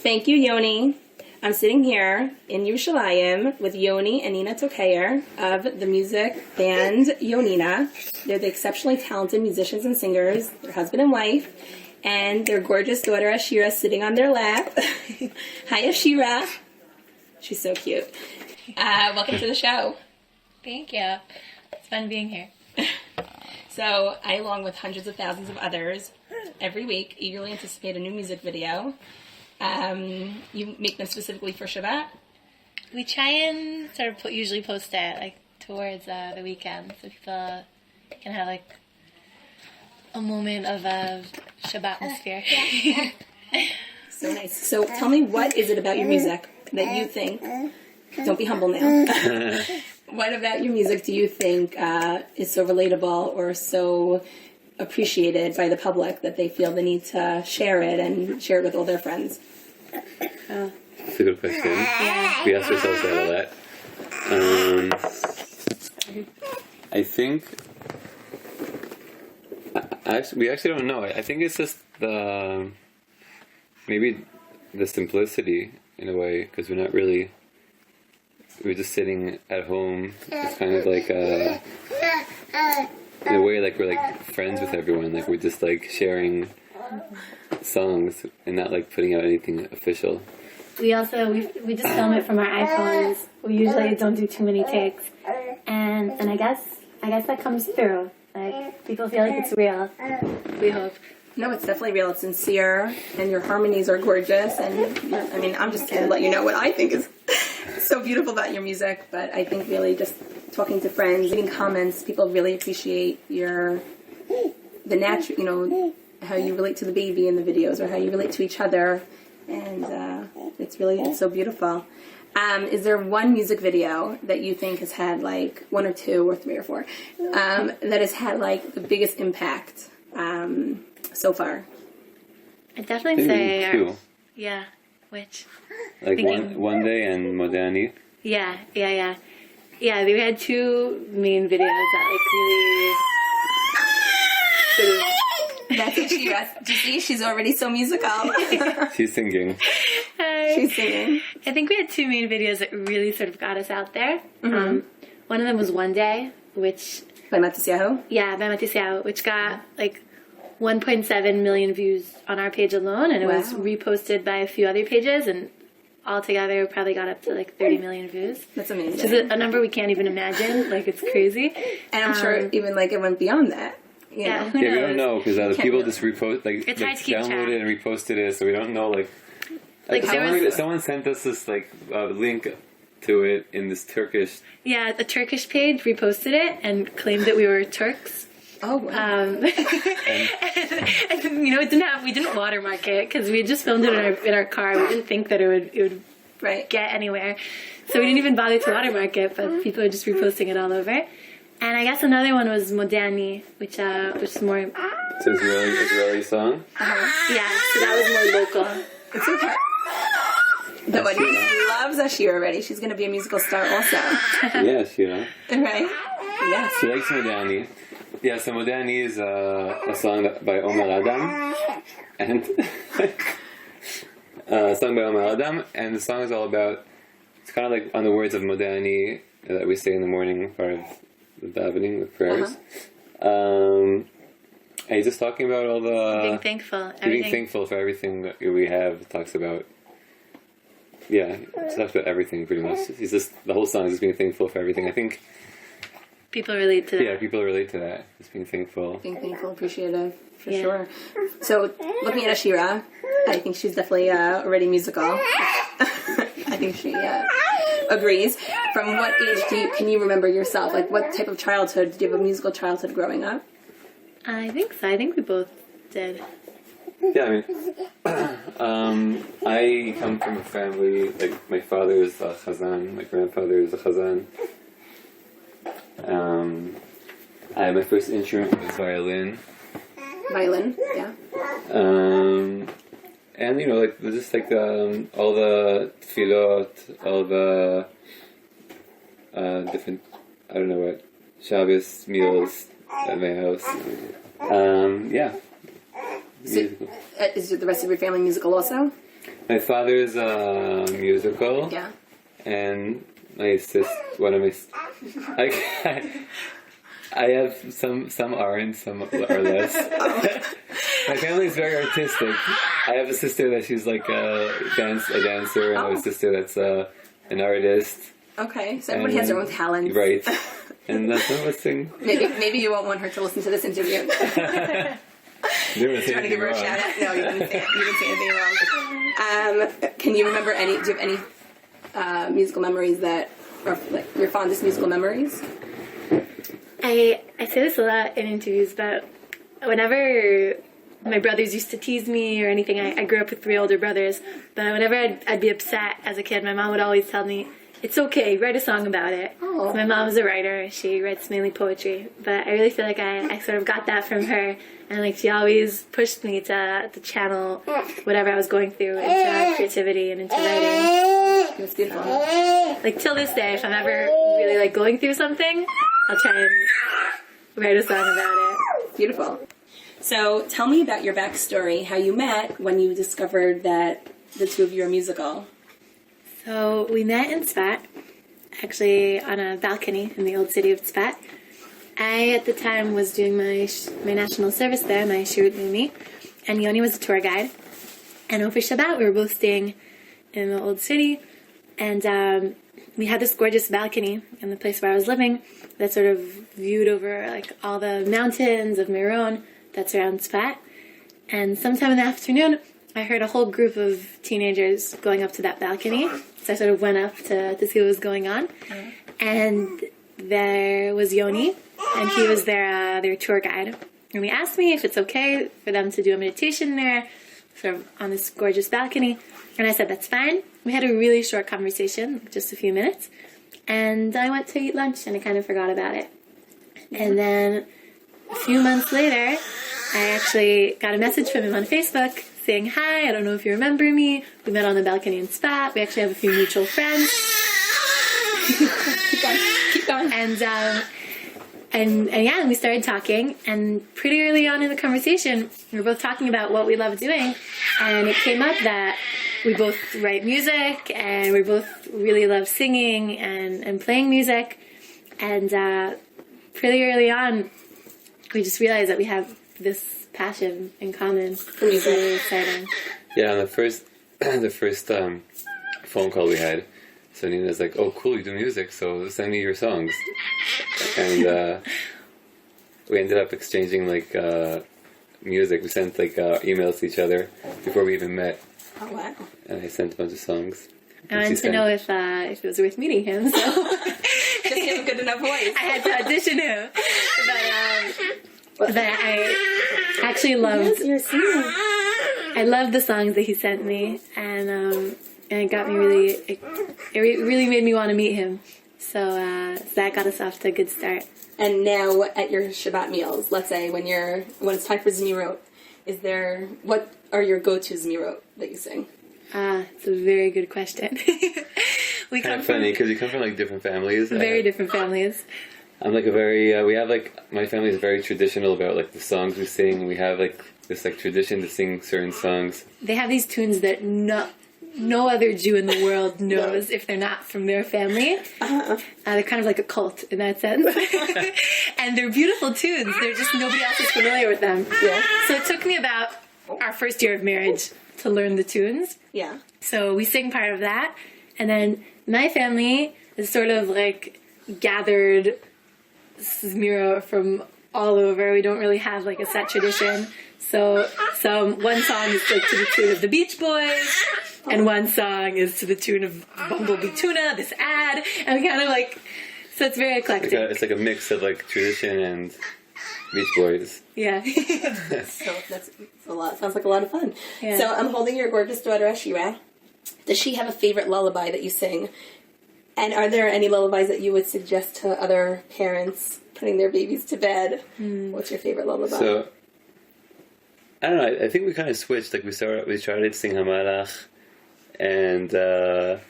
Thank you, Yoni. I'm sitting here in Yerushalayim with Yoni and Nina of the music band Yonina. They're the exceptionally talented musicians and singers, their husband and wife, and their gorgeous daughter Ashira sitting on their lap. Hi, Ashira. She's so cute. Welcome to the show. Thank you. It's fun being here. So I, along with hundreds of thousands of others, every week eagerly anticipate a new music video. You make them specifically for Shabbat? We try and sort of usually post it towards the weekend, so people can have a moment of Shabbat atmosphere. So nice. So tell me, what is it about your music that you think, don't be humble now, what about your music do you think is so relatable or so appreciated by the public that they feel the need to share it and share it with all their friends? That's a good question. Yeah. We ask ourselves that a lot. I think we actually don't know. I think it's just maybe the simplicity in a way, because we're just sitting at home. It's kind of in a way we're friends with everyone. We're just sharing songs and not putting out anything official. We just film it from our iPhones. We usually don't do too many takes, and I guess that comes through. People feel like it's real. We hope. No, it's definitely real. It's sincere, and your harmonies are gorgeous. And I'm just going to let you know what I think is so beautiful about your music. But I think really just talking to friends, reading comments, people really appreciate the natural, how you relate to the baby in the videos, or how you relate to each other, and it's so beautiful. Is there one music video that you think has had one or two or three or four that has had the biggest impact so far? I'd definitely say two. Yeah, which one day and Modani. Yeah. We had two main videos that really sort of. That's Ashira. Do you see? She's already so musical. She's singing. She's singing. I think we had two main videos that really sort of got us out there. Mm-hmm. One of them was One Day, which... By Matisyahu? Yeah, by Matisyahu, which got 1.7 million views on our page alone, and it was reposted by a few other pages, and altogether probably got up to 30 million views. That's amazing. Which is a number we can't even imagine. It's crazy. And I'm sure even it went beyond that. Yeah, we don't know, because the people just repost, it's hard to keep track. downloaded and reposted it, so we don't know, someone sent us this, link to it in this Turkish... Yeah, the Turkish page reposted it and claimed that we were Turks. Oh, wow. And we didn't watermark it, because we had just filmed it in our car. We didn't think that it would get anywhere. So we didn't even bother to watermark it, but people are just reposting it all over. And I guess another one was Modani, which is more... It's an Israeli song? Uh-huh. Yeah, so that was more local. It's okay. The audience loves Ashira already. She's going to be a musical star also. Yeah, Ashira. Right? Yes. She likes Modani. Yeah, so Modani is a song by Omer Adam. And... a song by Omer Adam. And the song is all about... It's kind of on the words of Modani that we say in the morning, part of the davening, the prayers. Uh-huh. And he's just talking about all the... Being thankful. Being thankful for everything that we have. It talks about... Yeah, it talks about everything, pretty much. He's just... The whole song is just being thankful for everything. I think... People relate to that. Yeah, people relate to that. Just being thankful. Being thankful, appreciative, for sure. So, looking at Ashira, I think she's definitely already musical. I think she agrees. From what age can you remember yourself? What type of childhood? Did you have a musical childhood growing up? I think so. I think we both did. Yeah, I come from a family, my father is a chazan, my grandfather is a chazan. My first instrument was violin. Violin, yeah. And just all the tefillot, all the different, I don't know what, Shabbos meals at my house. Yeah. So, is the rest of your family musical also? My father's musical. Yeah. And my one of my, I have some aren't, some are less. My family is very artistic. I have a sister that she's like a dancer, and I have a sister that's an artist. Okay, so everybody has their own talents. Right. And that's what I was saying. Maybe you won't want her to listen to this interview. Trying to give her a shout out. No, you didn't say anything wrong. Can you remember do you have any musical memories that are like your fondest musical memories? I say this a lot in interviews, but whenever my brothers used to tease me or anything, I grew up with 3 older brothers, but whenever I'd be upset as a kid, my mom would always tell me, it's okay, write a song about it. Oh. My mom's a writer, she writes mainly poetry, but I really feel like I sort of got that from her, and like she always pushed me to channel whatever I was going through into creativity and into writing. It's beautiful. Like till this day, if I'm ever really like going through something, I'll try and write a song about it. Beautiful. So tell me about your backstory, how you met when you discovered that the two of you are musical. So we met in Tzfat, actually on a balcony in the old city of Tzfat. I, at the time, was doing my national service there, my Ashira Lullaby, and Yoni was a tour guide. And over Shabbat, we were both staying in the old city, and we had this gorgeous balcony in the place where I was living that sort of viewed over like all the mountains of Meron that surround Tzfat. And sometime in the afternoon, I heard a whole group of teenagers going up to that balcony. So I sort of went up to see what was going on. And there was Yoni, and he was their tour guide. And he asked me if it's okay for them to do a meditation there, sort of on this gorgeous balcony. And I said, that's fine. We had a really short conversation, just a few minutes. And I went to eat lunch, and I kind of forgot about it. And then a few months later, I actually got a message from him on Facebook saying, hi, I don't know if you remember me. We met on the balcony in Tzfat. We actually have a few mutual friends. Keep going. And yeah, we started talking, and pretty early on in the conversation, we were both talking about what we love doing, and it came up that we both write music, and we both really love singing and playing music, and pretty early on, we just realized that we have this passion in common. It was really exciting. Yeah, and the first phone call we had, so Nina's like, oh cool, you do music, so send me your songs. And we ended up exchanging like music. We sent like emails to each other before we even met. Oh wow. And I sent a bunch of songs. I wanted to know if it was worth meeting him, so... Just you have a good enough voice. I had to audition him. But I actually loved... You're singing. I loved the songs that he sent me, and it got me really... It really made me want to meet him. So that got us off to a good start. And now at your Shabbat meals, let's say when it's time for Zemirot, what are your go-to Zemirot that you sing? It's a very good question. We Kind of funny because you come from like different families. Very different families. I'm like we have like, my family is very traditional about like the songs we sing. We have like this like tradition to sing certain songs. They have these tunes that no other Jew in the world knows if they're not from their family. They're kind of like a cult in that sense. And they're beautiful tunes. They're just, nobody else is familiar with them. Yeah. So it took me about our first year of marriage to learn the tunes. Yeah. So we sing part of that. And then my family is sort of like gathered Zemirot from all over. We don't really have like a set tradition. So one song is like to the tune of the Beach Boys, and one song is to the tune of Bumblebee Tuna, this ad, and kind of like, so it's very eclectic. It's like a mix of like tradition and Beach Boys. Yeah. So that's a lot. Sounds like a lot of fun. Yeah. So I'm holding your gorgeous daughter Ashira. Does she have a favorite lullaby that you sing? And are there any lullabies that you would suggest to other parents putting their babies to bed? What's your favorite lullaby? So I don't know. I think we kind of switched. Like we started to sing Hamalach, and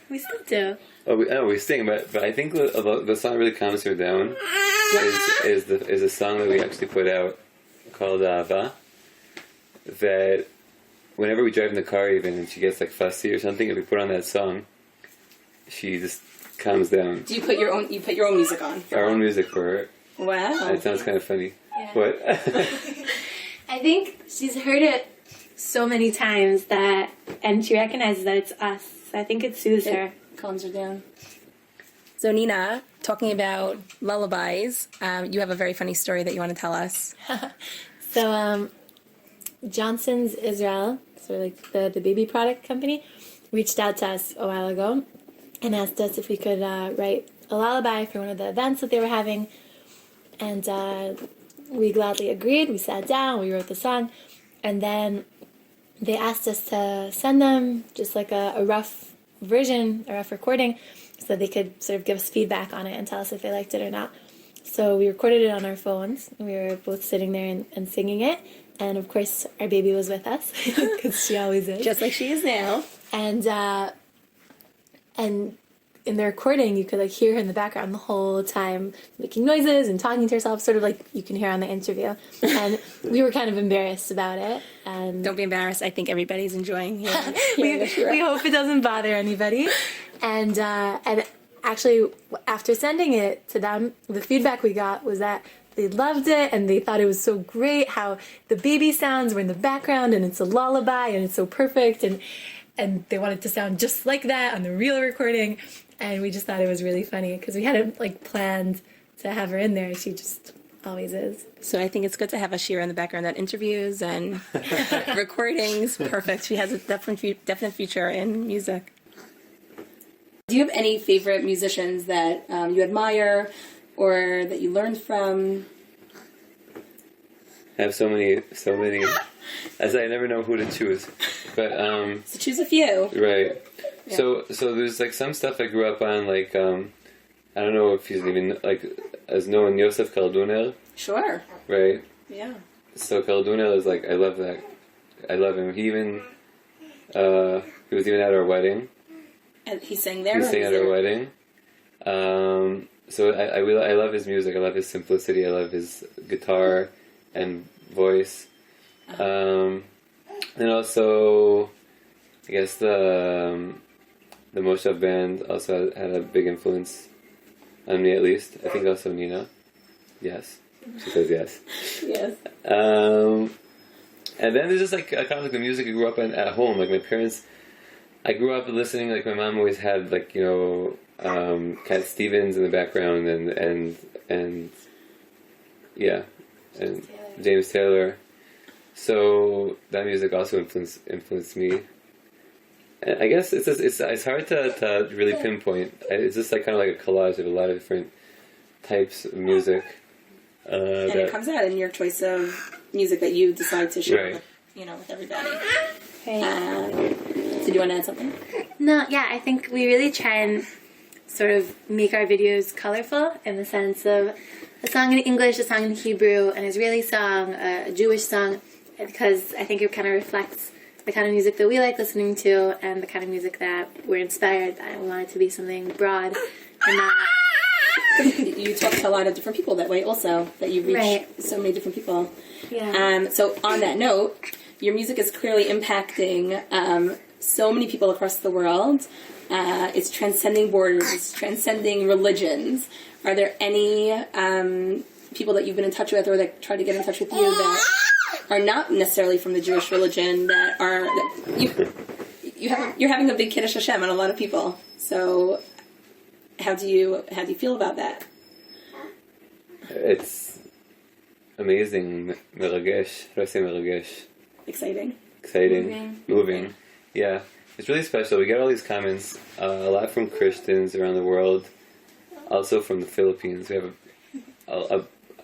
We still do. we sing, but I think the song that really calms her down is a song that we actually put out called Ava. That whenever we drive in the car, even, and she gets like fussy or something, if we put on that song, she just calms down. Do you put your own music on? Our own music for her. Wow. That sounds kind of funny. Yeah. What? I think she's heard it so many times and she recognizes that it's us. I think it soothes her. Calms her down. So Nina, talking about lullabies, you have a very funny story that you want to tell us. So, Johnson's Israel, sort of like the baby product company, reached out to us a while ago and asked us if we could write a lullaby for one of the events that they were having. And we gladly agreed. We sat down, we wrote the song, and then they asked us to send them just like a rough version, a rough recording, so they could sort of give us feedback on it and tell us if they liked it or not. So we recorded it on our phones. We were both sitting there and singing it. And of course, our baby was with us, because she always is. Just like she is now. And in the recording, you could like hear her in the background the whole time making noises and talking to herself, sort of like you can hear on the interview. And we were kind of embarrassed about it. And Don't be embarrassed. I think everybody's enjoying hearing we hope it doesn't bother anybody. And actually, after sending it to them, the feedback we got was that they loved it and they thought it was so great how the baby sounds were in the background and it's a lullaby and it's so perfect, and they wanted to sound just like that on the real recording. And we just thought it was really funny because we hadn't like planned to have her in there. She just always is. So I think it's good to have Ashira in the background that interviews and recordings. Perfect. She has a definite future in music. Do you have any favorite musicians that you admire or that you learned from? I have so many. As I never know who to choose, but So choose a few. right. Yeah. So there's like some stuff I grew up on, like I don't know if he's even like as known Yosef Kaldunel, Sure. right? Yeah. So Kaldunel is like, I love that. I love him. He even he was even at our wedding. And he sang there. He sang at our wedding. So I love his music. I love his simplicity. I love his guitar and voice. And also, I guess the Moshav band also had a big influence on me, at least. I think also Nina. Yes. She says yes. Yes. And then there's just like kind of like the music I grew up in at home. Like my parents, I grew up listening. Like my mom always had like Cat Stevens in the background and yeah, and James Taylor. So that music also influenced me. And I guess it's hard to really pinpoint. It's just like kind of like a collage of a lot of different types of music. And it comes out in your choice of music that you decide to share with, with everybody. So do you want to add something? No, yeah, I think we really try and sort of make our videos colorful in the sense of a song in English, a song in Hebrew, an Israeli song, a Jewish song, because I think it kind of reflects the kind of music that we like listening to and the kind of music that we're inspired by. We want it to be something broad and not... You talk to a lot of different people that way also, that you reach so many different people. Yeah. So on that note, your music is clearly impacting so many people across the world. It's transcending borders, it's transcending religions. Are there any people that you've been in touch with or that try to get in touch with you that are not necessarily from the Jewish religion you're having a big Kiddush Hashem on a lot of people. So how do you feel about that? It's amazing. Meragesh. How do I say meragesh? Exciting. Moving. Yeah. It's really special. We get all these comments, a lot from Christians around the world, also from the Philippines. We have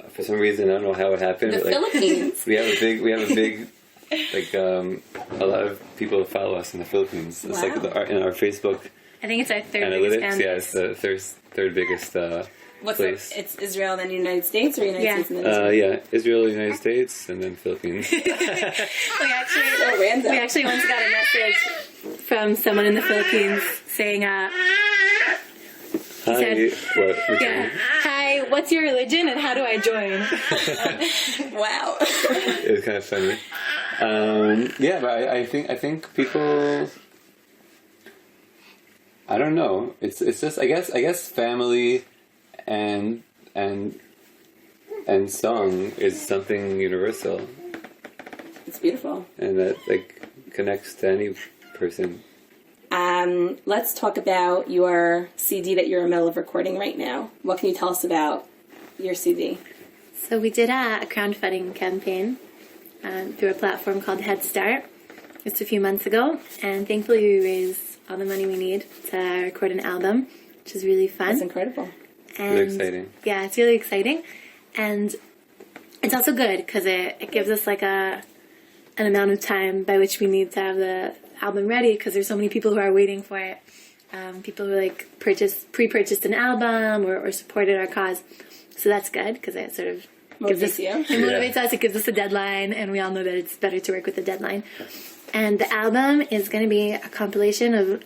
for some reason, I don't know how it happened. The Philippines. We have a big, like, a lot of people that follow us in the Philippines. It's like in our Facebook. I think it's our third analytics. biggest fan. Yeah, it's the third biggest place. It's Israel, then the United States, or United States and then Israel? Yeah, Israel, United States, and then Philippines. We actually once got a message from someone in the Philippines saying, Hi, hi, what's your religion and how do I join? Wow. It was kind of funny. Yeah, but I think people. I don't know. It's just I guess family and song is something universal. It's beautiful. And that like connects to any person. Let's talk about your CD that you're in the middle of recording right now. What can you tell us about your CD? So we did a crowdfunding campaign through a platform called Head Start just a few months ago, and thankfully we raised all the money we need to record an album, which is really fun. That's incredible. And Really exciting. Yeah, it's really exciting, and it's also good because it gives us like an amount of time by which we need to have the album ready, because there's so many people who are waiting for it. People who like pre-purchased an album or supported our cause, so that's good because it sort of motivates us. It gives us a deadline, and we all know that it's better to work with a deadline. And the album is going to be a compilation of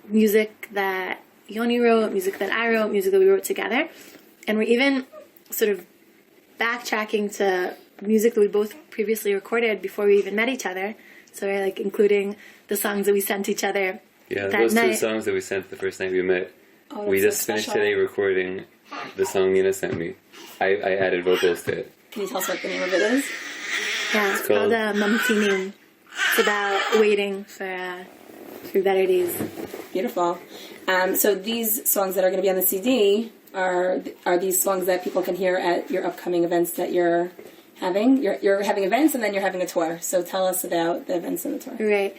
music that Yoni wrote, music that I wrote, music that we wrote together, and we're even sort of backtracking to music that we both previously recorded before we even met each other. So we're like including the songs that we sent each other. Yeah, that those night. 2 songs that we sent the first night we met. Oh, We that's just so finished special. today recording the song Nina sent me. I added vocals to it. Can you tell us what the name of it is? Yeah, it's called Mamtinim. It's about waiting for better days. Beautiful. So these songs that are going to be on the CD are these songs that people can hear at your upcoming events that you're having? You're having events and then you're having a tour. So tell us about the events and the tour. Right.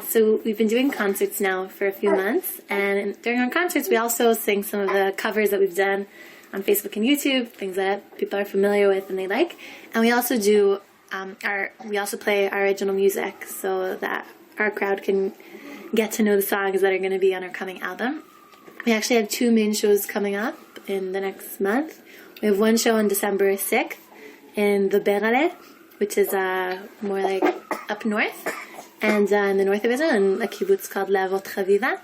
So we've been doing concerts now for a few months, and during our concerts we also sing some of the covers that we've done on Facebook and YouTube, things that people are familiar with and they like. And we also do we also play our original music so that our crowd can get to know the songs that are going to be on our coming album. We actually have 2 main shows coming up in the next month. We have one show on December 6th in the Berale, which is more like up north, and in the north of Israel, in a kibbutz called Lavot Chaviva.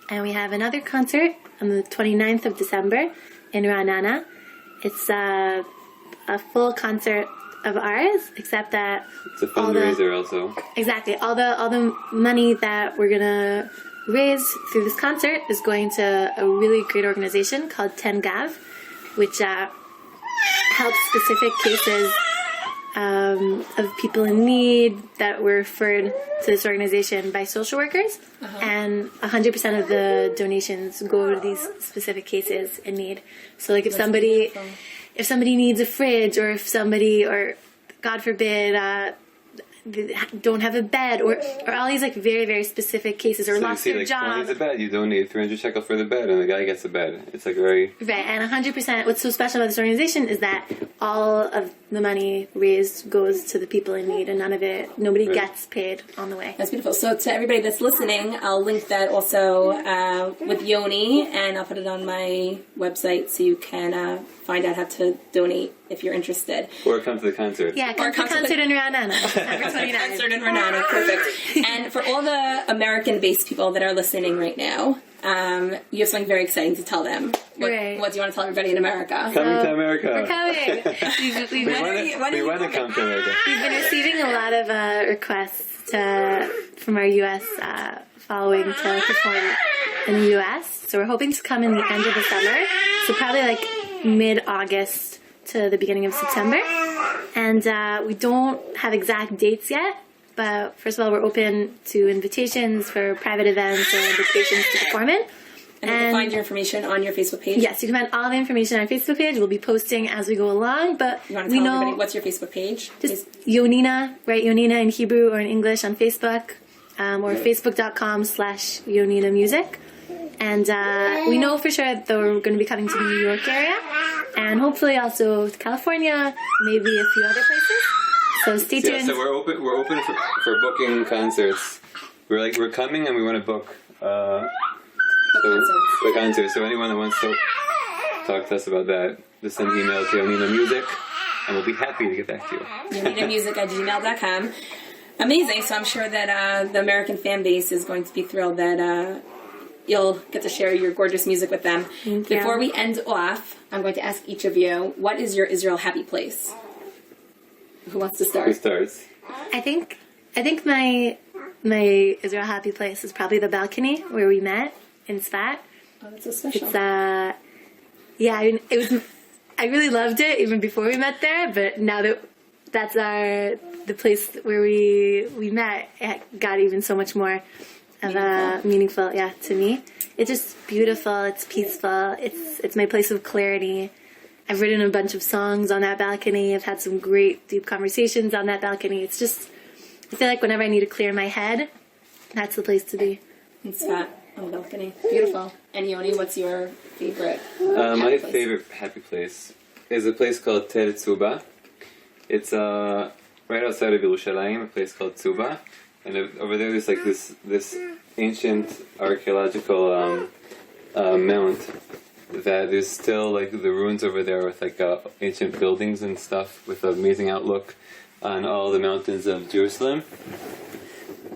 And we have another concert on the 29th of December in Ra'anana. It's a full concert of ours, except that It's a fundraiser also. exactly all the money that we're gonna raise through this concert is going to a really great organization called Ten Gav, which helps specific cases of people in need that were referred to this organization by social workers, and 100% of the donations go to these specific cases in need. So, like if somebody needs a fridge, or if somebody, or God forbid, don't have a bed, or all these like very, very specific cases, or So lost you see, their like, job. someone needs a bed, you donate 300 shekel for the bed, and the guy gets a bed. It's like very... Right, and 100%, what's so special about this organization is that all of the money raised goes to the people in need, and nobody gets paid on the way. That's beautiful. So to everybody that's listening, I'll link that also with Yoni, and I'll put it on my website so you can find out how to donate if you're interested. Or come to the concert. Yeah, come to the concert in Ra'anana, December 29th. Concert in Renata, perfect. And for all the American-based people that are listening right now, you have something very exciting to tell them. What do you want to tell everybody in America? Coming to America. We're coming. We want to come to America. We've been receiving a lot of requests from our U.S. Following to perform in the U.S. So we're hoping to come in the end of the summer. So probably like mid-August to the beginning of September. And we don't have exact dates yet. But first of all, we're open to invitations for private events or invitations to perform in. And you can find your information on your Facebook page? Yes, you can find all the information on our Facebook page. We'll be posting as we go along, but you want to tell everybody what's your Facebook page? Just Yonina, right? Yonina in Hebrew or in English on Facebook, or facebook.com/Yonina Music. And we know for sure that we're going to be coming to the New York area, and hopefully also to California, maybe a few other places. So stay tuned. Yeah, so we're open for booking concerts. We're coming and we want to book the concert. So anyone that wants to talk to us about that, just send an email to Yonina Music, and we'll be happy to get back to you. YoninaMusic@gmail.com. Amazing. So I'm sure that the American fan base is going to be thrilled that you'll get to share your gorgeous music with them. Before we end off, I'm going to ask each of you, what is your Israel happy place? Who wants to start? Who starts? I think my Israel happy place is probably the balcony where we met in Svat. Oh, that's so special. It's yeah, I mean, it was. I really loved it even before we met there, but now that that's the place where we met, it got even so much more of a meaningful, yeah, to me. It's just beautiful. It's peaceful. It's my place of clarity. I've written a bunch of songs on that balcony. I've had some great deep conversations on that balcony. It's just, I feel like whenever I need to clear my head, that's the place to be. It's that on the balcony. Beautiful. And Yoni, what's your favorite? My favorite happy place is a place called Tel Tzuba. It's right outside of Yerushalayim, a place called Tzuba. And over there there's like this ancient archaeological mount that is still like the ruins over there with like ancient buildings and stuff with an amazing outlook on all the mountains of Jerusalem.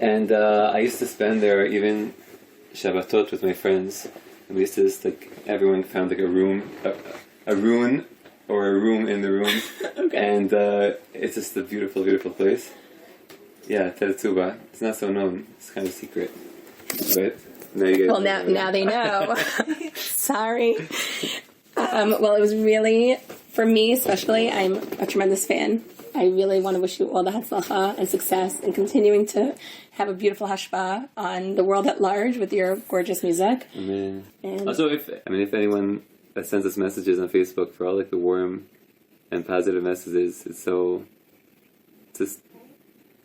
And I used to spend there even Shabbatot with my friends. And we used to just like, everyone found like a ruin or a room in the room. Okay. And it's just a beautiful, beautiful place. Yeah, Tel Tzuba. It's not so known. It's kind of secret. But now you guys now they know. Sorry. Well, it was really, for me especially, I'm a tremendous fan. I really want to wish you all the hatzlacha and success in continuing to have a beautiful hashpah on the world at large with your gorgeous music. Amen. And also, if anyone that sends us messages on Facebook for all like the warm and positive messages, it's just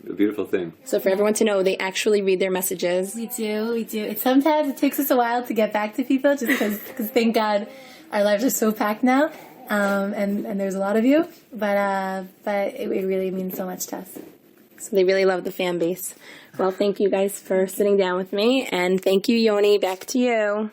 a beautiful thing. So for everyone to know, they actually read their messages. We do. Sometimes it takes us a while to get back to people, just because thank God our lives are so packed now, and there's a lot of you. But it really means so much to us. So they really love the fan base. Well, thank you guys for sitting down with me, and thank you, Yoni. Back to you.